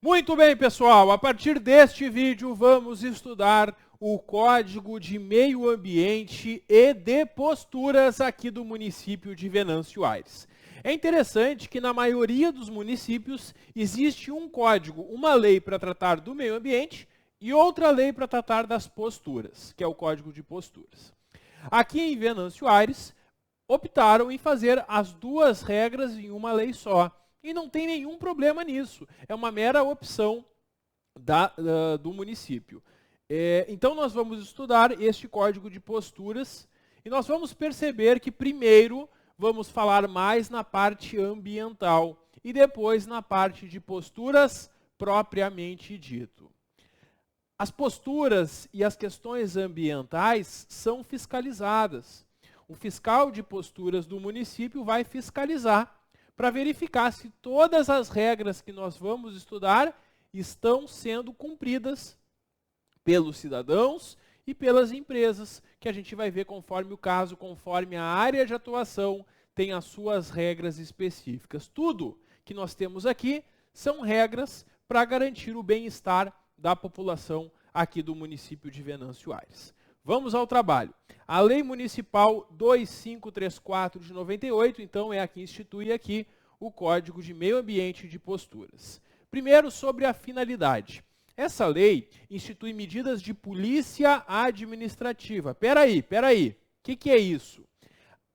Muito bem, pessoal, a partir deste vídeo vamos estudar o Código de Meio Ambiente e de Posturas aqui do município de Venâncio Aires. É interessante que na maioria dos municípios existe um código, uma lei para tratar do meio ambiente e outra lei para tratar das posturas, que é o Código de Posturas. Aqui em Venâncio Aires, optaram em fazer as duas regras em uma lei só. E não tem nenhum problema nisso. É uma mera opção do município. Então, nós vamos estudar este Código de Posturas e nós vamos perceber que, primeiro, vamos falar mais na parte ambiental e depois na parte de posturas propriamente dito. As posturas e as questões ambientais são fiscalizadas. O fiscal de posturas do município vai fiscalizar para verificar se todas as regras que nós vamos estudar estão sendo cumpridas pelos cidadãos e pelas empresas, que a gente vai ver conforme o caso, conforme a área de atuação tem as suas regras específicas. Tudo que nós temos aqui são regras para garantir o bem-estar da população aqui do município de Venâncio Aires. Vamos ao trabalho. A Lei Municipal 2534 de 98, então, é a que institui aqui o Código de Meio Ambiente e de Posturas. Primeiro, sobre a finalidade. Essa lei institui medidas de polícia administrativa. Peraí. O que é isso?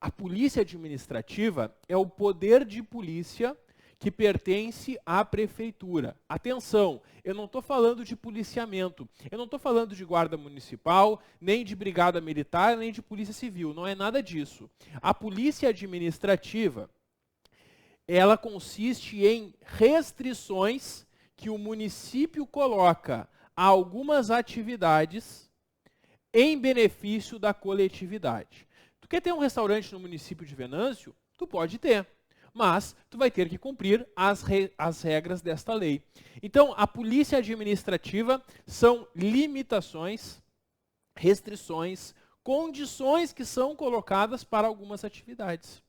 A polícia administrativa é o poder de polícia que pertence à prefeitura. Atenção, eu não estou falando de policiamento, eu não estou falando de guarda municipal, nem de brigada militar, nem de polícia civil, não é nada disso. A polícia administrativa, ela consiste em restrições que o município coloca a algumas atividades em benefício da coletividade. Tu quer ter um restaurante no município de Venâncio? Tu pode ter. Mas tu vai ter que cumprir as regras desta lei. Então, a polícia administrativa são limitações, restrições, condições que são colocadas para algumas atividades.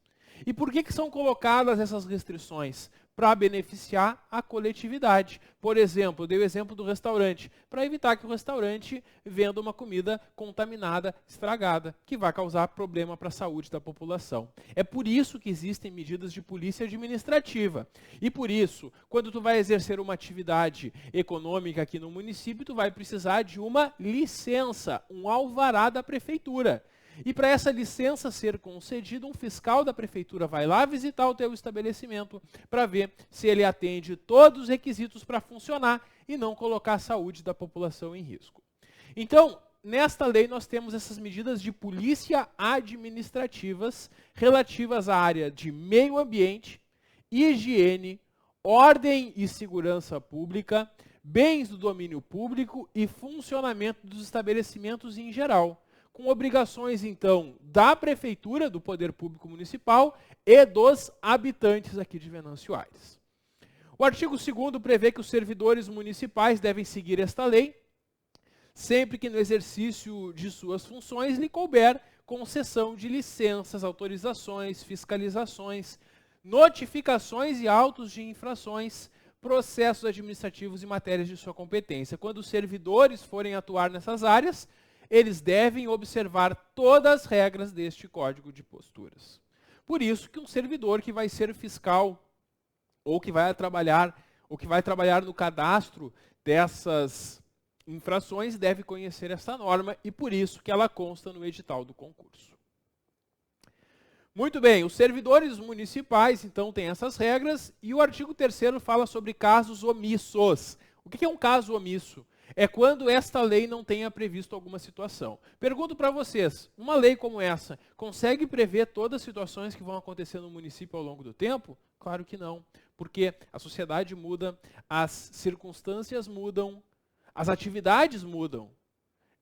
E por que são colocadas essas restrições? Para beneficiar a coletividade. Por exemplo, eu dei o exemplo do restaurante, para evitar que o restaurante venda uma comida contaminada, estragada, que vai causar problema para a saúde da população. É por isso que existem medidas de polícia administrativa. E por isso, quando tu vai exercer uma atividade econômica aqui no município, tu vai precisar de uma licença, um alvará da prefeitura. E para essa licença ser concedida, um fiscal da prefeitura vai lá visitar o teu estabelecimento para ver se ele atende todos os requisitos para funcionar e não colocar a saúde da população em risco. Então, nesta lei nós temos essas medidas de polícia administrativas relativas à área de meio ambiente, higiene, ordem e segurança pública, bens do domínio público e funcionamento dos estabelecimentos em geral, com obrigações, então, da prefeitura, do poder público municipal e dos habitantes aqui de Venâncio Aires. O artigo 2º prevê que os servidores municipais devem seguir esta lei, sempre que no exercício de suas funções lhe couber concessão de licenças, autorizações, fiscalizações, notificações e autos de infrações, processos administrativos e matérias de sua competência. Quando os servidores forem atuar nessas áreas, eles devem observar todas as regras deste Código de Posturas. Por isso que um servidor que vai ser fiscal ou que vai trabalhar no cadastro dessas infrações deve conhecer essa norma e por isso que ela consta no edital do concurso. Muito bem, os servidores municipais então têm essas regras e o artigo 3º fala sobre casos omissos. O que é um caso omisso? É quando esta lei não tenha previsto alguma situação. Pergunto para vocês, uma lei como essa consegue prever todas as situações que vão acontecer no município ao longo do tempo? Claro que não, porque a sociedade muda, as circunstâncias mudam, as atividades mudam.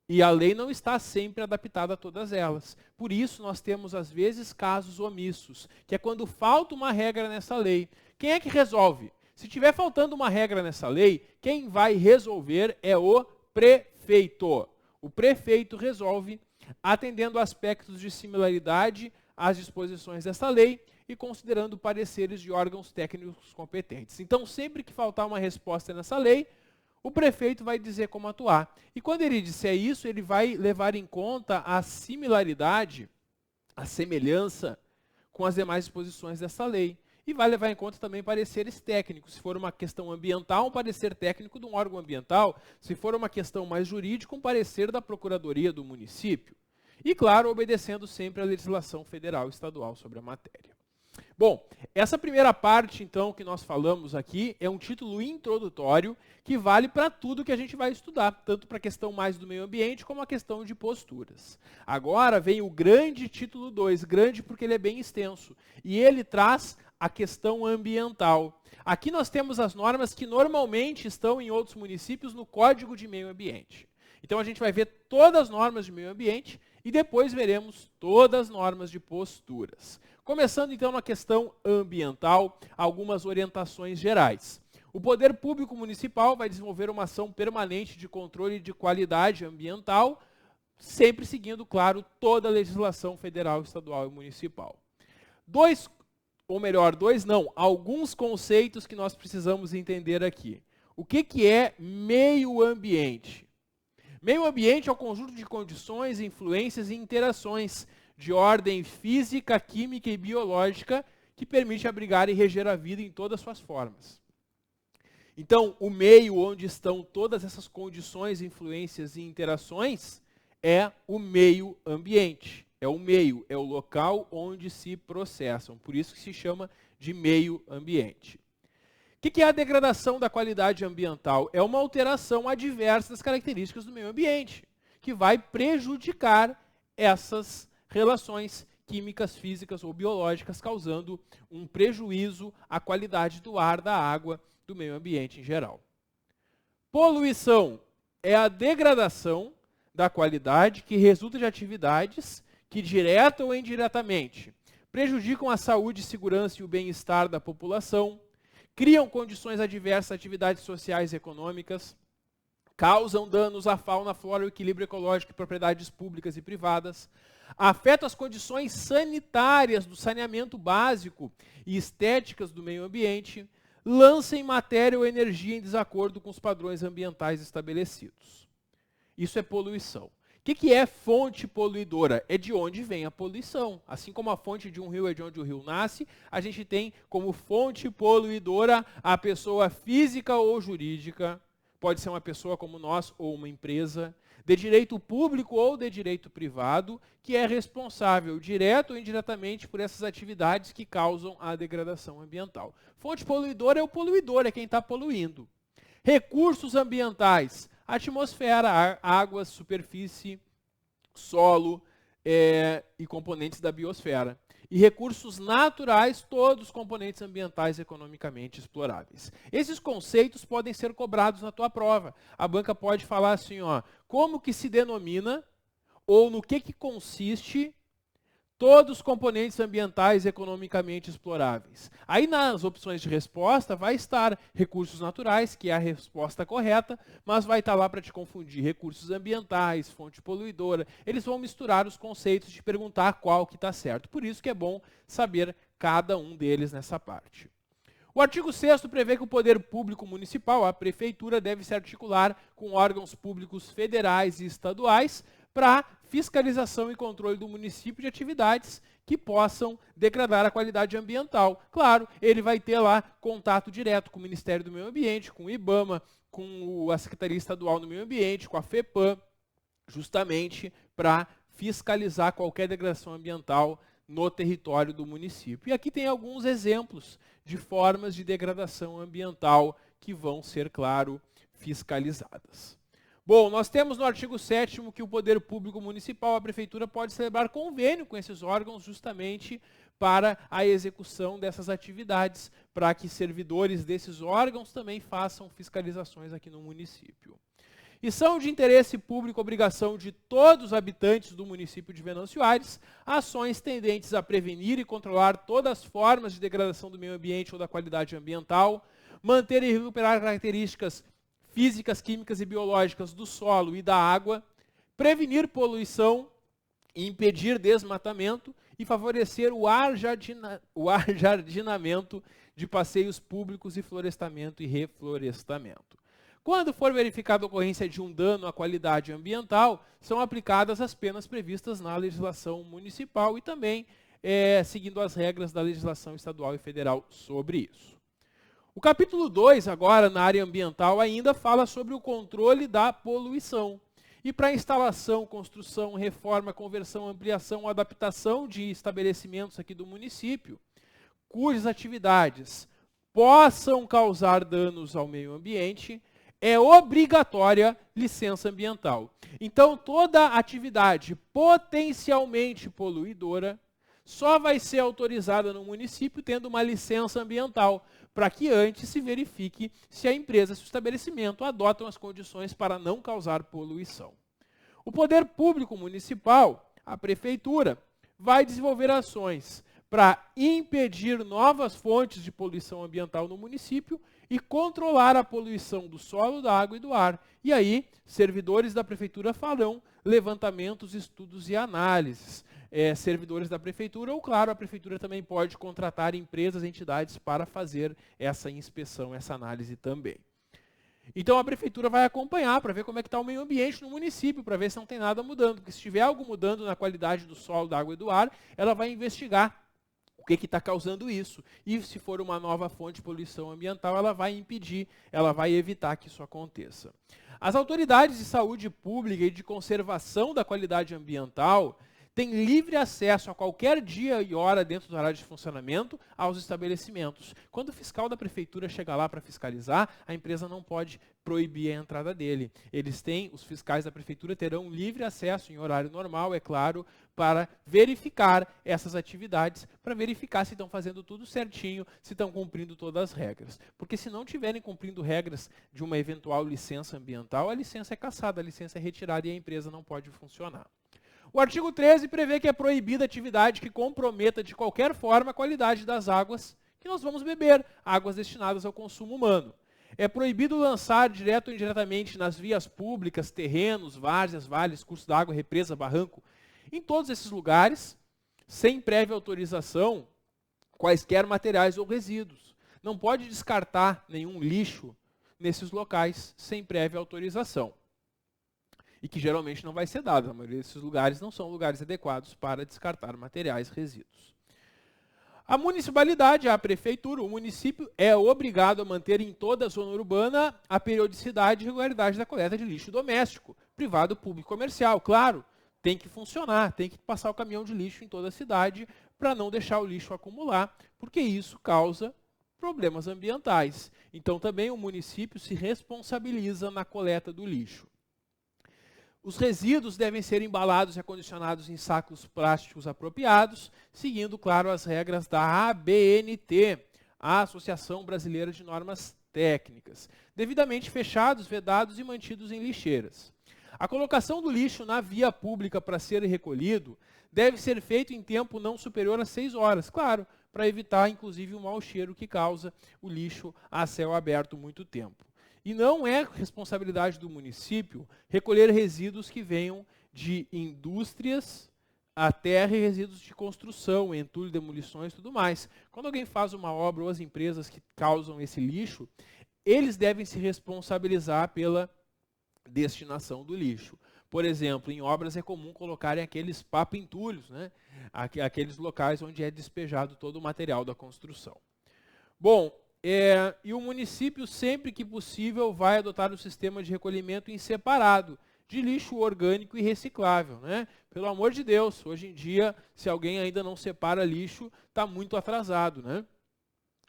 E a lei não está sempre adaptada a todas elas. Por isso nós temos, às vezes, casos omissos, que é quando falta uma regra nessa lei. Quem é que resolve? Se tiver faltando uma regra nessa lei, quem vai resolver é o prefeito. O prefeito resolve atendendo aspectos de similaridade às disposições dessa lei e considerando pareceres de órgãos técnicos competentes. Então, sempre que faltar uma resposta nessa lei, o prefeito vai dizer como atuar. E quando ele disser isso, ele vai levar em conta a similaridade, a semelhança com as demais disposições dessa lei. E vai levar em conta também pareceres técnicos. Se for uma questão ambiental, um parecer técnico de um órgão ambiental. Se for uma questão mais jurídica, um parecer da Procuradoria do município. E, claro, obedecendo sempre à legislação federal e estadual sobre a matéria. Bom, essa primeira parte, então, que nós falamos aqui, é um título introdutório que vale para tudo que a gente vai estudar, tanto para a questão mais do meio ambiente, como a questão de posturas. Agora vem o grande título 2, grande porque ele é bem extenso, e ele traz a questão ambiental. Aqui nós temos as normas que normalmente estão em outros municípios no Código de Meio Ambiente. Então a gente vai ver todas as normas de meio ambiente e depois veremos todas as normas de posturas. Começando então na questão ambiental, algumas orientações gerais. O Poder Público Municipal vai desenvolver uma ação permanente de controle de qualidade ambiental, sempre seguindo, claro, toda a legislação federal, estadual e municipal. Alguns conceitos que nós precisamos entender aqui. O que é meio ambiente? Meio ambiente é o conjunto de condições, influências e interações de ordem física, química e biológica que permite abrigar e reger a vida em todas as suas formas. Então, o meio onde estão todas essas condições, influências e interações é o meio ambiente. É o meio, é o local onde se processam. Por isso que se chama de meio ambiente. O que é a degradação da qualidade ambiental? É uma alteração adversa das características do meio ambiente, que vai prejudicar essas relações químicas, físicas ou biológicas, causando um prejuízo à qualidade do ar, da água, do meio ambiente em geral. Poluição é a degradação da qualidade que resulta de atividades que, direta ou indiretamente, prejudicam a saúde, segurança e o bem-estar da população, criam condições adversas a atividades sociais e econômicas, causam danos à fauna, flora, o equilíbrio ecológico e propriedades públicas e privadas, afetam as condições sanitárias do saneamento básico e estéticas do meio ambiente, lançam matéria ou energia em desacordo com os padrões ambientais estabelecidos. Isso é poluição. O que é fonte poluidora? É de onde vem a poluição. Assim como a fonte de um rio é de onde o rio nasce, a gente tem como fonte poluidora a pessoa física ou jurídica, pode ser uma pessoa como nós ou uma empresa, de direito público ou de direito privado, que é responsável, direto ou indiretamente, por essas atividades que causam a degradação ambiental. Fonte poluidora é o poluidor, é quem está poluindo. Recursos ambientais: atmosfera, água, superfície, solo e componentes da biosfera. E recursos naturais, todos os componentes ambientais economicamente exploráveis. Esses conceitos podem ser cobrados na tua prova. A banca pode falar assim, como que se denomina ou no que consiste todos os componentes ambientais economicamente exploráveis. Aí nas opções de resposta vai estar recursos naturais, que é a resposta correta, mas vai estar lá para te confundir recursos ambientais, fonte poluidora. Eles vão misturar os conceitos e te perguntar qual que está certo. Por isso que é bom saber cada um deles nessa parte. O artigo 6º prevê que o poder público municipal, a prefeitura, deve se articular com órgãos públicos federais e estaduais para fiscalização e controle do município de atividades que possam degradar a qualidade ambiental. Claro, ele vai ter lá contato direto com o Ministério do Meio Ambiente, com o IBAMA, com a Secretaria Estadual do Meio Ambiente, com a FEPAM, justamente para fiscalizar qualquer degradação ambiental no território do município. E aqui tem alguns exemplos de formas de degradação ambiental que vão ser, claro, fiscalizadas. Bom, nós temos no artigo 7º que o Poder Público Municipal, a Prefeitura, pode celebrar convênio com esses órgãos justamente para a execução dessas atividades, para que servidores desses órgãos também façam fiscalizações aqui no município. E são de interesse público, obrigação de todos os habitantes do município de Venâncio Aires, ações tendentes a prevenir e controlar todas as formas de degradação do meio ambiente ou da qualidade ambiental, manter e recuperar características físicas, químicas e biológicas do solo e da água, prevenir poluição e impedir desmatamento e favorecer o ajardinamento de passeios públicos e florestamento e reflorestamento. Quando for verificada a ocorrência de um dano à qualidade ambiental, são aplicadas as penas previstas na legislação municipal e também seguindo as regras da legislação estadual e federal sobre isso. O capítulo 2, agora, na área ambiental, ainda fala sobre o controle da poluição. E para instalação, construção, reforma, conversão, ampliação, adaptação de estabelecimentos aqui do município, cujas atividades possam causar danos ao meio ambiente, é obrigatória licença ambiental. Então, toda atividade potencialmente poluidora só vai ser autorizada no município tendo uma licença ambiental, para que antes se verifique se a empresa, se o estabelecimento adotam as condições para não causar poluição. O poder público municipal, a prefeitura, vai desenvolver ações para impedir novas fontes de poluição ambiental no município e controlar a poluição do solo, da água e do ar. E aí, servidores da prefeitura farão levantamentos, estudos e análises. Servidores da prefeitura, ou claro, a prefeitura também pode contratar empresas, entidades para fazer essa inspeção, essa análise também. Então a prefeitura vai acompanhar para ver como é que está o meio ambiente no município, para ver se não tem nada mudando. Porque se tiver algo mudando na qualidade do solo, da água e do ar, ela vai investigar o que está causando isso. E se for uma nova fonte de poluição ambiental, ela vai impedir, ela vai evitar que isso aconteça. As autoridades de saúde pública e de conservação da qualidade ambiental têm livre acesso a qualquer dia e hora dentro do horário de funcionamento aos estabelecimentos. Quando o fiscal da prefeitura chega lá para fiscalizar, a empresa não pode proibir a entrada dele. Os fiscais da prefeitura terão livre acesso em horário normal, é claro, para verificar essas atividades, para verificar se estão fazendo tudo certinho, se estão cumprindo todas as regras. Porque se não estiverem cumprindo regras de uma eventual licença ambiental, a licença é cassada, a licença é retirada e a empresa não pode funcionar. O artigo 13 prevê que é proibida atividade que comprometa de qualquer forma a qualidade das águas que nós vamos beber, águas destinadas ao consumo humano. É proibido lançar direto ou indiretamente nas vias públicas, terrenos, várzeas, vales, cursos d'água, represa, barranco, em todos esses lugares, sem prévia autorização, quaisquer materiais ou resíduos. Não pode descartar nenhum lixo nesses locais sem prévia autorização. E que geralmente não vai ser dado. A maioria desses lugares não são lugares adequados para descartar materiais, resíduos. A municipalidade, a prefeitura, o município é obrigado a manter em toda a zona urbana a periodicidade e regularidade da coleta de lixo doméstico, privado, público, comercial. Claro, tem que funcionar, tem que passar o caminhão de lixo em toda a cidade para não deixar o lixo acumular, porque isso causa problemas ambientais. Então também o município se responsabiliza na coleta do lixo. Os resíduos devem ser embalados e acondicionados em sacos plásticos apropriados, seguindo, claro, as regras da ABNT, a Associação Brasileira de Normas Técnicas, devidamente fechados, vedados e mantidos em lixeiras. A colocação do lixo na via pública para ser recolhido deve ser feito em tempo não superior a 6 horas, claro, para evitar, inclusive, o mau cheiro que causa o lixo a céu aberto muito tempo. E não é responsabilidade do município recolher resíduos que venham de indústrias, a terra e resíduos de construção, entulho, demolições e tudo mais. Quando alguém faz uma obra ou as empresas que causam esse lixo, eles devem se responsabilizar pela destinação do lixo. Por exemplo, em obras é comum colocarem aqueles papo-entulhos, né? Aqueles locais onde é despejado todo o material da construção. Bom, e o município, sempre que possível, vai adotar o sistema de recolhimento em separado de lixo orgânico e reciclável, né? Pelo amor de Deus, hoje em dia, se alguém ainda não separa lixo, está muito atrasado, né?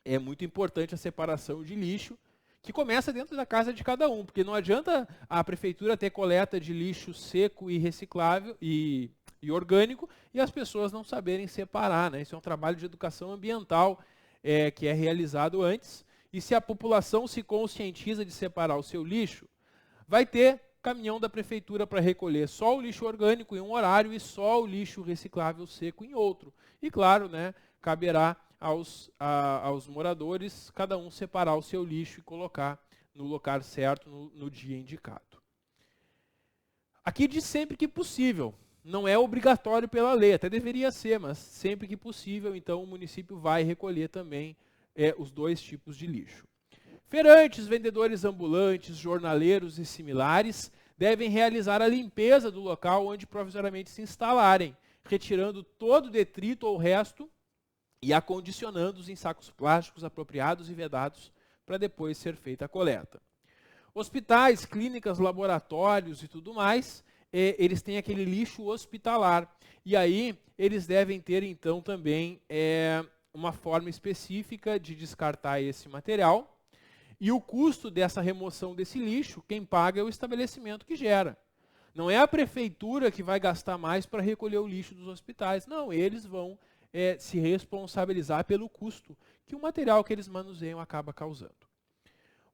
É muito importante a separação de lixo, que começa dentro da casa de cada um, porque não adianta a prefeitura ter coleta de lixo seco e reciclável e orgânico e as pessoas não saberem separar, né? Isso é um trabalho de educação ambiental que é realizado antes, e se a população se conscientiza de separar o seu lixo, vai ter caminhão da prefeitura para recolher só o lixo orgânico em um horário e só o lixo reciclável seco em outro. E claro, né, caberá aos moradores cada um separar o seu lixo e colocar no local certo, no dia indicado. Aqui diz sempre que possível. não é obrigatório pela lei, até deveria ser, mas sempre que possível, então o município vai recolher também os dois tipos de lixo. Feirantes, vendedores ambulantes, jornaleiros e similares devem realizar a limpeza do local onde provisoriamente se instalarem, retirando todo o detrito ou resto e acondicionando-os em sacos plásticos apropriados e vedados para depois ser feita a coleta. Hospitais, clínicas, laboratórios e tudo mais, eles têm aquele lixo hospitalar. E aí eles devem ter então também uma forma específica de descartar esse material. E o custo dessa remoção desse lixo, quem paga é o estabelecimento que gera. Não é a prefeitura que vai gastar mais para recolher o lixo dos hospitais. Não, eles vão se responsabilizar pelo custo que o material que eles manuseiam acaba causando.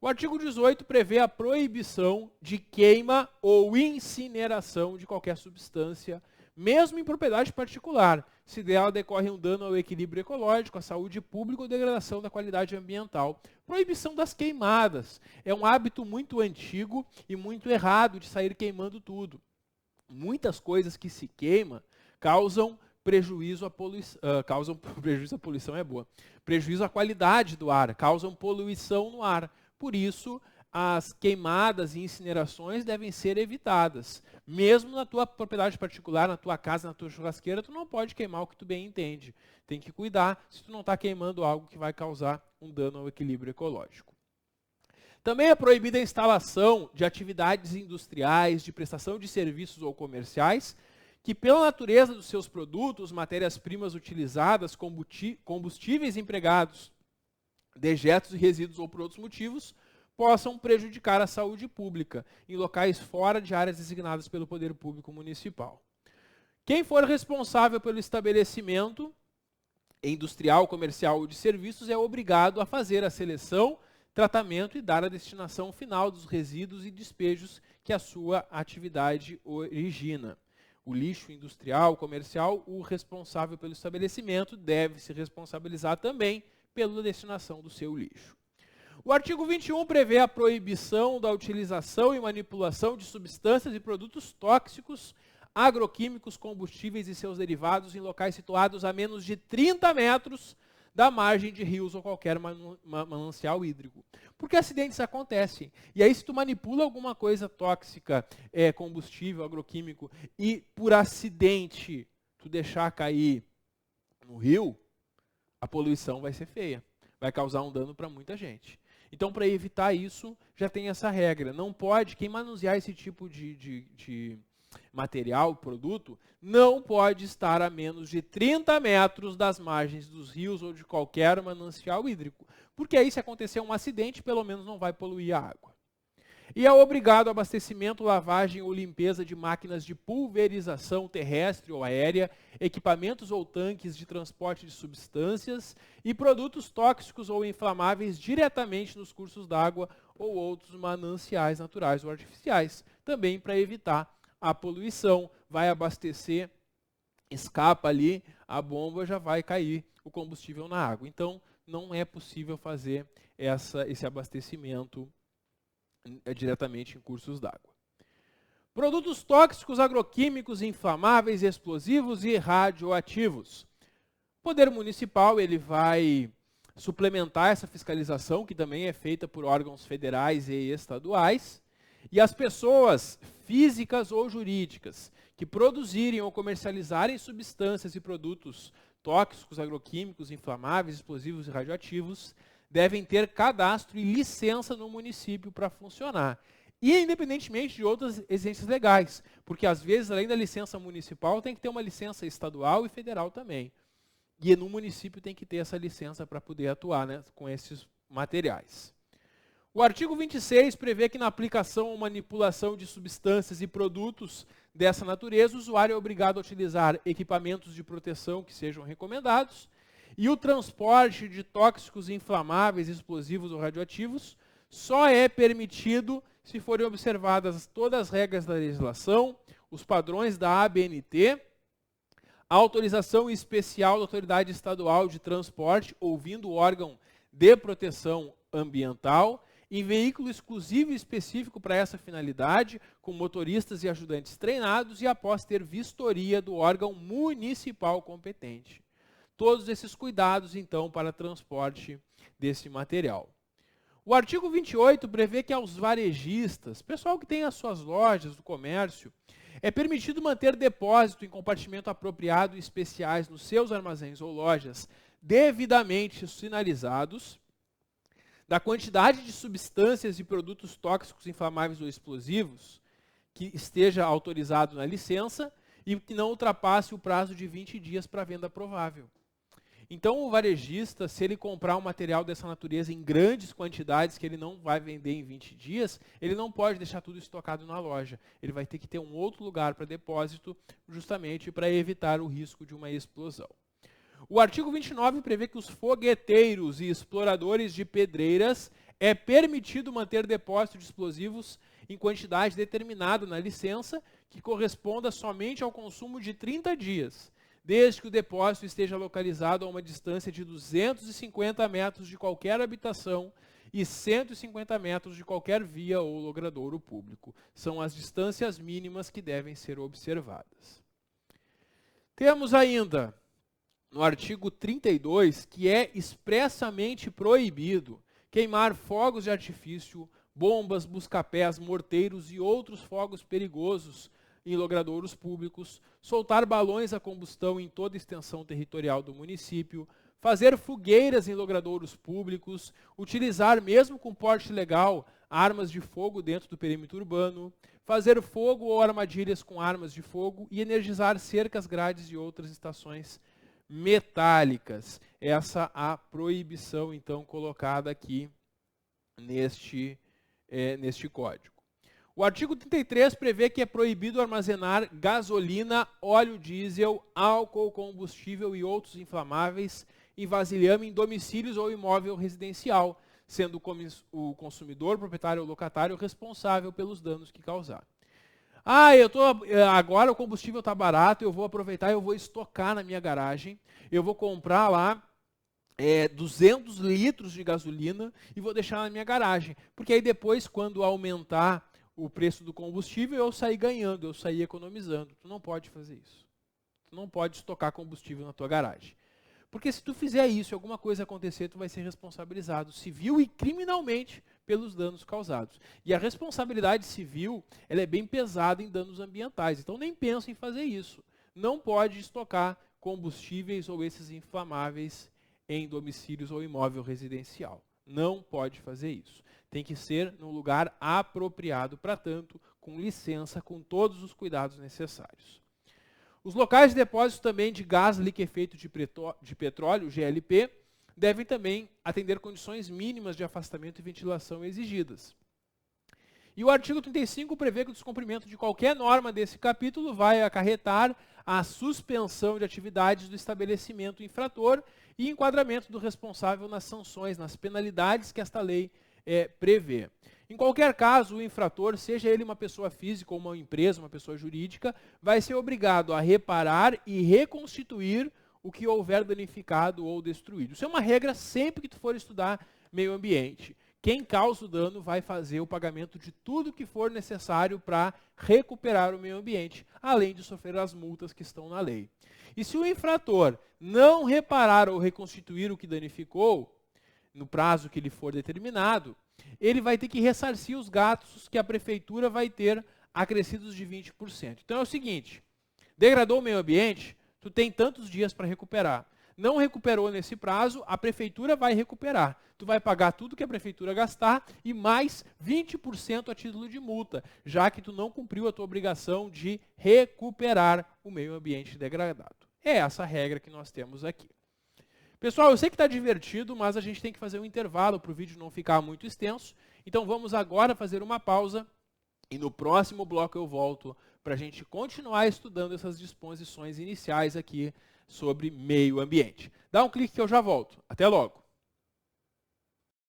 O artigo 18 prevê a proibição de queima ou incineração de qualquer substância, mesmo em propriedade particular, se dela decorre um dano ao equilíbrio ecológico, à saúde pública ou degradação da qualidade ambiental. Proibição das queimadas. É um hábito muito antigo e muito errado de sair queimando tudo. Muitas coisas que se queimam causam prejuízo à poluição. Prejuízo à poluição é boa. Prejuízo à qualidade do ar, causam poluição no ar. Por isso, as queimadas e incinerações devem ser evitadas. Mesmo na tua propriedade particular, na tua casa, na tua churrasqueira, tu não pode queimar o que tu bem entende. Tem que cuidar se tu não está queimando algo que vai causar um dano ao equilíbrio ecológico. Também é proibida a instalação de atividades industriais, de prestação de serviços ou comerciais, que pela natureza dos seus produtos, matérias-primas utilizadas, combustíveis empregados, dejetos e resíduos ou por outros motivos, possam prejudicar a saúde pública em locais fora de áreas designadas pelo poder público municipal. Quem for responsável pelo estabelecimento industrial, comercial ou de serviços é obrigado a fazer a seleção, tratamento e dar a destinação final dos resíduos e despejos que a sua atividade origina. O lixo industrial, comercial, o responsável pelo estabelecimento deve se responsabilizar também pela destinação do seu lixo. O artigo 21 prevê a proibição da utilização e manipulação de substâncias e produtos tóxicos, agroquímicos, combustíveis e seus derivados em locais situados a menos de 30 metros da margem de rios ou qualquer manancial hídrico. Porque acidentes acontecem. E aí se tu manipula alguma coisa tóxica, combustível, agroquímico, e por acidente tu deixar cair no rio, a poluição vai ser feia. Vai causar um dano para muita gente. Então, para evitar isso, já tem essa regra. Não pode, quem manusear esse tipo de material, produto, não pode estar a menos de 30 metros das margens dos rios ou de qualquer manancial hídrico. Porque aí, se acontecer um acidente, pelo menos não vai poluir a água. E é obrigado ao abastecimento, lavagem ou limpeza de máquinas de pulverização terrestre ou aérea, equipamentos ou tanques de transporte de substâncias e produtos tóxicos ou inflamáveis diretamente nos cursos d'água ou outros mananciais naturais ou artificiais, também para evitar a poluição. Vai abastecer, escapa ali, a bomba já vai cair o combustível na água. Então, não é possível fazer esse abastecimento diretamente em cursos d'água. Produtos tóxicos, agroquímicos, inflamáveis, explosivos e radioativos. O Poder Municipal ele vai suplementar essa fiscalização, que também é feita por órgãos federais e estaduais, e as pessoas físicas ou jurídicas que produzirem ou comercializarem substâncias e produtos tóxicos, agroquímicos, inflamáveis, explosivos e radioativos devem ter cadastro e licença no município para funcionar. E independentemente de outras exigências legais, porque às vezes, além da licença municipal, tem que ter uma licença estadual e federal também. E no município tem que ter essa licença para poder atuar, né, com esses materiais. O artigo 26 prevê que na aplicação ou manipulação de substâncias e produtos dessa natureza, o usuário é obrigado a utilizar equipamentos de proteção que sejam recomendados, e o transporte de tóxicos inflamáveis, explosivos ou radioativos só é permitido se forem observadas todas as regras da legislação, os padrões da ABNT, a autorização especial da Autoridade Estadual de Transporte, ouvindo o órgão de proteção ambiental, em veículo exclusivo e específico para essa finalidade, com motoristas e ajudantes treinados e após ter vistoria do órgão municipal competente. Todos esses cuidados, então, para transporte desse material. O artigo 28 prevê que aos varejistas, pessoal que tem as suas lojas do comércio, é permitido manter depósito em compartimento apropriado e especiais nos seus armazéns ou lojas, devidamente sinalizados, da quantidade de substâncias e produtos tóxicos, inflamáveis ou explosivos que esteja autorizado na licença e que não ultrapasse o prazo de 20 dias para venda provável. Então, o varejista, se ele comprar um material dessa natureza em grandes quantidades que ele não vai vender em 20 dias, ele não pode deixar tudo estocado na loja. Ele vai ter que ter um outro lugar para depósito, justamente para evitar o risco de uma explosão. O artigo 29 prevê que os fogueteiros e exploradores de pedreiras é permitido manter depósito de explosivos em quantidade determinada na licença, que corresponda somente ao consumo de 30 dias, desde que o depósito esteja localizado a uma distância de 250 metros de qualquer habitação e 150 metros de qualquer via ou logradouro público. São as distâncias mínimas que devem ser observadas. Temos ainda, no artigo 32, que é expressamente proibido queimar fogos de artifício, bombas, buscapés, morteiros e outros fogos perigosos em logradouros públicos, soltar balões a combustão em toda a extensão territorial do município, fazer fogueiras em logradouros públicos, utilizar, mesmo com porte legal, armas de fogo dentro do perímetro urbano, fazer fogo ou armadilhas com armas de fogo e energizar cercas, grades e outras estações metálicas. Essa a proibição, então, colocada aqui neste código. O artigo 33 prevê que é proibido armazenar gasolina, óleo diesel, álcool, combustível e outros inflamáveis em vasilhame em domicílios ou imóvel residencial, sendo o consumidor, proprietário ou locatário responsável pelos danos que causar. Agora o combustível está barato, eu vou aproveitar e eu vou estocar na minha garagem, eu vou comprar lá 200 litros de gasolina e vou deixar na minha garagem, porque aí depois, quando aumentar o preço do combustível, eu sair ganhando, eu sair economizando. Tu não pode fazer isso. Tu não pode estocar combustível na tua garagem. Porque se tu fizer isso e alguma coisa acontecer, tu vai ser responsabilizado civil e criminalmente pelos danos causados. E a responsabilidade civil, ela é bem pesada em danos ambientais. Então nem pensa em fazer isso. Não pode estocar combustíveis ou esses inflamáveis em domicílios ou imóvel residencial. Não pode fazer isso. Tem que ser num lugar apropriado para tanto, com licença, com todos os cuidados necessários. Os locais de depósito também de gás liquefeito de petróleo, GLP, devem também atender condições mínimas de afastamento e ventilação exigidas. E o artigo 35 prevê que o descumprimento de qualquer norma desse capítulo vai acarretar a suspensão de atividades do estabelecimento infrator e enquadramento do responsável nas sanções, nas penalidades que esta lei prevê. Em qualquer caso, o infrator, seja ele uma pessoa física ou uma empresa, uma pessoa jurídica, vai ser obrigado a reparar e reconstituir o que houver danificado ou destruído. Isso é uma regra sempre que tu for estudar meio ambiente. Quem causa o dano vai fazer o pagamento de tudo que for necessário para recuperar o meio ambiente, além de sofrer as multas que estão na lei. E se o infrator não reparar ou reconstituir o que danificou, no prazo que lhe for determinado, ele vai ter que ressarcir os gastos que a prefeitura vai ter acrescidos de 20%. Então é o seguinte, degradou o meio ambiente, tu tem tantos dias para recuperar. Não recuperou nesse prazo, a prefeitura vai recuperar. Tu vai pagar tudo que a prefeitura gastar e mais 20% a título de multa, já que tu não cumpriu a tua obrigação de recuperar o meio ambiente degradado. É essa a regra que nós temos aqui. Pessoal, eu sei que está divertido, mas a gente tem que fazer um intervalo para o vídeo não ficar muito extenso. Então vamos agora fazer uma pausa e no próximo bloco eu volto para a gente continuar estudando essas disposições iniciais aqui sobre meio ambiente. Dá um clique que eu já volto. Até logo!